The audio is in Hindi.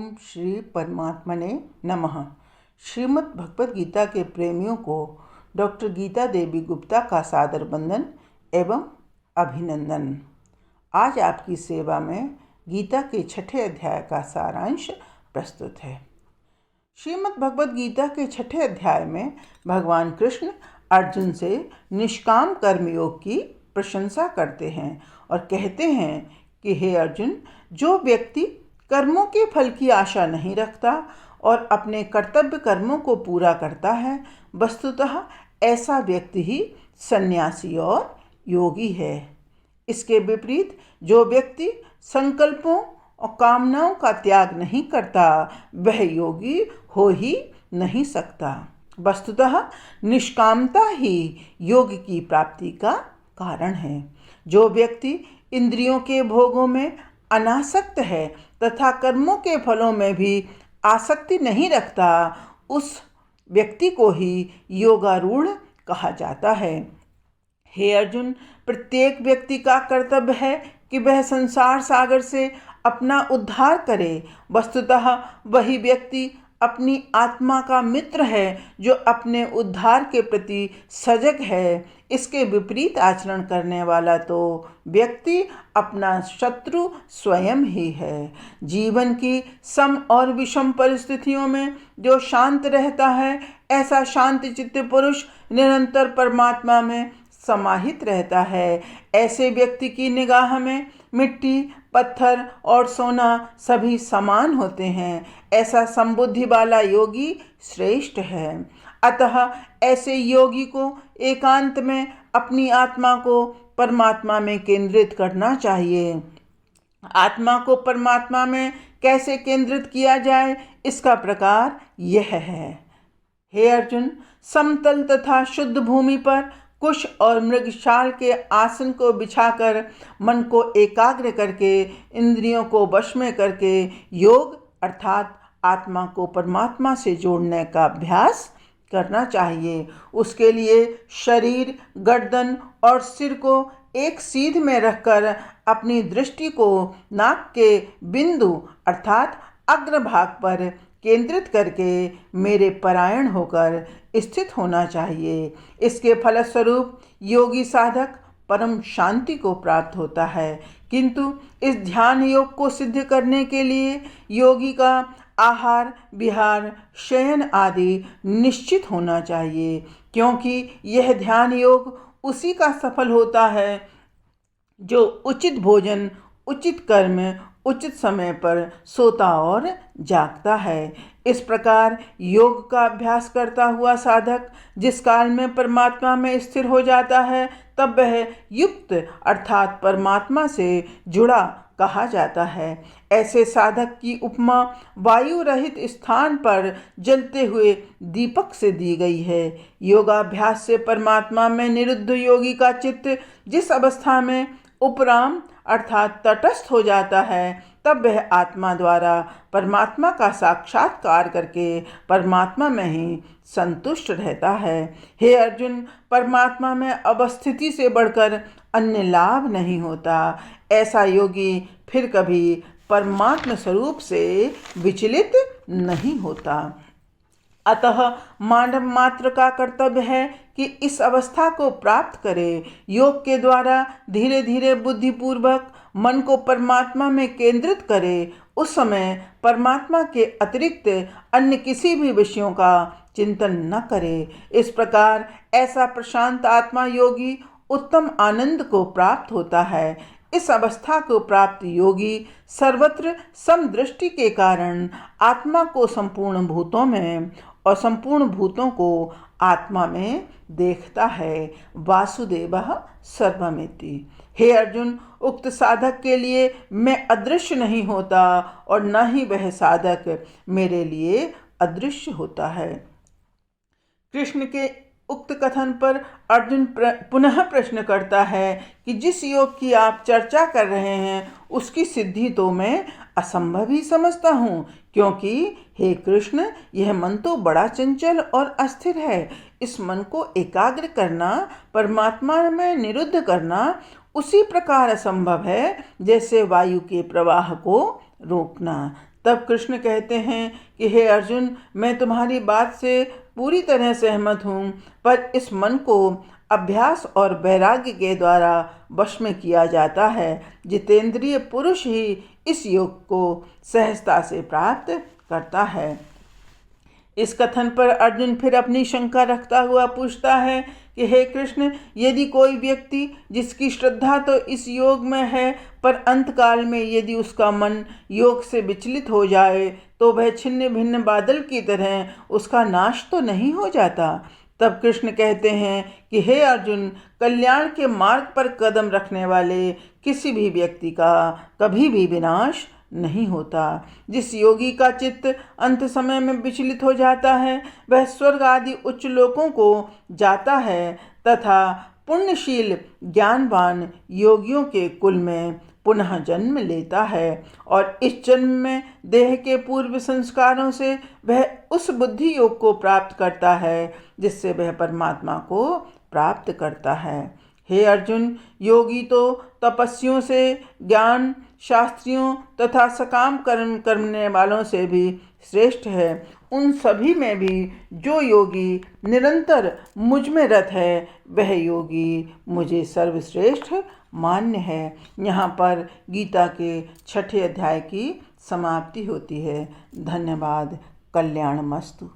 श्री परमात्मने नमः। श्रीमद् भगवद गीता के प्रेमियों को डॉक्टर गीता देवी गुप्ता का सादर वंदन एवं अभिनंदन। आज आपकी सेवा में गीता के 6ठे अध्याय का सारांश प्रस्तुत है। श्रीमद् भगवद गीता के 6ठे अध्याय में भगवान कृष्ण अर्जुन से निष्काम कर्मयोग की प्रशंसा करते हैं और कहते हैं कि हे अर्जुन, जो व्यक्ति कर्मों के फल की आशा नहीं रखता और अपने कर्तव्य कर्मों को पूरा करता है, वस्तुतः ऐसा व्यक्ति ही सन्यासी और योगी है। इसके विपरीत जो व्यक्ति संकल्पों और कामनाओं का त्याग नहीं करता, वह योगी हो ही नहीं सकता। वस्तुतः निष्कामता ही योग की प्राप्ति का कारण है। जो व्यक्ति इंद्रियों के भोगों में अनासक्त है तथा कर्मों के फलों में भी आसक्ति नहीं रखता, उस व्यक्ति को ही योगारूढ़ कहा जाता है। हे अर्जुन, प्रत्येक व्यक्ति का कर्तव्य है कि वह संसार सागर से अपना उद्धार करे। वस्तुतः वही व्यक्ति अपनी आत्मा का मित्र है जो अपने उद्धार के प्रति सजग है। इसके विपरीत आचरण करने वाला तो व्यक्ति अपना शत्रु स्वयं ही है। जीवन की सम और विषम परिस्थितियों में जो शांत रहता है, ऐसा शांत चित्त पुरुष निरंतर परमात्मा में समाहित रहता है। ऐसे व्यक्ति की निगाह में मिट्टी, पत्थर और सोना सभी समान होते हैं। ऐसा समबुद्धि वाला योगी श्रेष्ठ है। अतः ऐसे योगी को एकांत में अपनी आत्मा को परमात्मा में केंद्रित करना चाहिए। आत्मा को परमात्मा में कैसे केंद्रित किया जाए, इसका प्रकार यह है। हे अर्जुन, समतल तथा शुद्ध भूमि पर कुश और मृगशाल के आसन को बिछाकर मन को एकाग्र करके इंद्रियों को वश में करके योग अर्थात आत्मा को परमात्मा से जोड़ने का अभ्यास करना चाहिए। उसके लिए शरीर, गर्दन और सिर को एक सीध में रखकर अपनी दृष्टि को नाक के बिंदु अर्थात अग्रभाग पर केंद्रित करके मेरे परायण होकर स्थित होना चाहिए। इसके फलस्वरूप योगी साधक परम शांति को प्राप्त होता है। किंतु इस ध्यान योग को सिद्ध करने के लिए योगी का आहार, विहार, शयन आदि निश्चित होना चाहिए, क्योंकि यह ध्यान योग उसी का सफल होता है जो उचित भोजन, उचित कर्म, उचित समय पर सोता और जागता है। इस प्रकार योग का अभ्यास करता हुआ साधक जिस काल में परमात्मा में स्थिर हो जाता है, तब वह युक्त अर्थात परमात्मा से जुड़ा कहा जाता है। ऐसे साधक की उपमा वायु रहित स्थान पर जलते हुए दीपक से दी गई है। योगाभ्यास से परमात्मा में निरुद्ध योगी का चित्त जिस अवस्था में उपराम अर्थात तटस्थ हो जाता है, तब वह आत्मा द्वारा परमात्मा का साक्षात्कार करके परमात्मा में ही संतुष्ट रहता है। हे अर्जुन, परमात्मा में अवस्थिति से बढ़कर अन्य लाभ नहीं होता। ऐसा योगी फिर कभी परमात्मा स्वरूप से विचलित नहीं होता। अतः मानव मात्र का कर्तव्य है कि इस अवस्था को प्राप्त करे। योग के द्वारा धीरे धीरे बुद्धिपूर्वक मन को परमात्मा में केंद्रित करे। उस समय परमात्मा के अतिरिक्त अन्य किसी भी विषयों का चिंतन न करे। इस प्रकार ऐसा प्रशांत आत्मा योगी उत्तम आनंद को प्राप्त होता है। इस अवस्था को प्राप्त योगी सर्वत्र समदृष्टि के कारण आत्मा को संपूर्ण भूतों में और संपूर्ण भूतों को आत्मा में देखता है। वासुदेवः सर्वमिति। हे अर्जुन, उक्त साधक के लिए मैं अदृश्य नहीं होता और न ही वह साधक मेरे लिए अदृश्य होता है। कृष्ण के उक्त कथन पर अर्जुन पुनः प्रश्न करता है कि जिस योग की आप चर्चा कर रहे हैं, उसकी सिद्धि तो मैं असंभव ही समझता हूँ, क्योंकि हे कृष्ण, यह मन तो बड़ा चंचल और अस्थिर है। इस मन को एकाग्र करना, परमात्मा में निरुद्ध करना उसी प्रकार असंभव है जैसे वायु के प्रवाह को रोकना। तब कृष्ण कहते हैं कि हे अर्जुन, मैं तुम्हारी बात से पूरी तरह सहमत हूँ, पर इस मन को अभ्यास और वैराग्य के द्वारा वश में किया जाता है। जितेंद्रिय पुरुष ही इस योग को सहजता से प्राप्त करता है। इस कथन पर अर्जुन फिर अपनी शंका रखता हुआ पूछता है कि हे कृष्ण, यदि कोई व्यक्ति जिसकी श्रद्धा तो इस योग में है, पर अंतकाल में यदि उसका मन योग से विचलित हो जाए तो वह छिन्न भिन्न बादल की तरह उसका नाश तो नहीं हो जाता। तब कृष्ण कहते हैं कि हे अर्जुन, कल्याण के मार्ग पर कदम रखने वाले किसी भी व्यक्ति का कभी भी विनाश नहीं होता। जिस योगी का चित्त अंत समय में विचलित हो जाता है, वह स्वर्ग आदि उच्च लोकों को जाता है तथा पुण्यशील ज्ञानवान योगियों के कुल में पुनः जन्म लेता है, और इस जन्म में देह के पूर्व संस्कारों से वह उस बुद्धि योग को प्राप्त करता है जिससे वह परमात्मा को प्राप्त करता है। हे अर्जुन, योगी तो तपस्वियों से, ज्ञान शास्त्रियों तथा सकाम कर्म करने वालों से भी श्रेष्ठ है। उन सभी में भी जो योगी निरंतर मुझ में रत है, वह योगी मुझे सर्वश्रेष्ठ मान्य है। यहाँ पर गीता के 6ठे अध्याय की समाप्ति होती है। धन्यवाद। कल्याणमस्तु।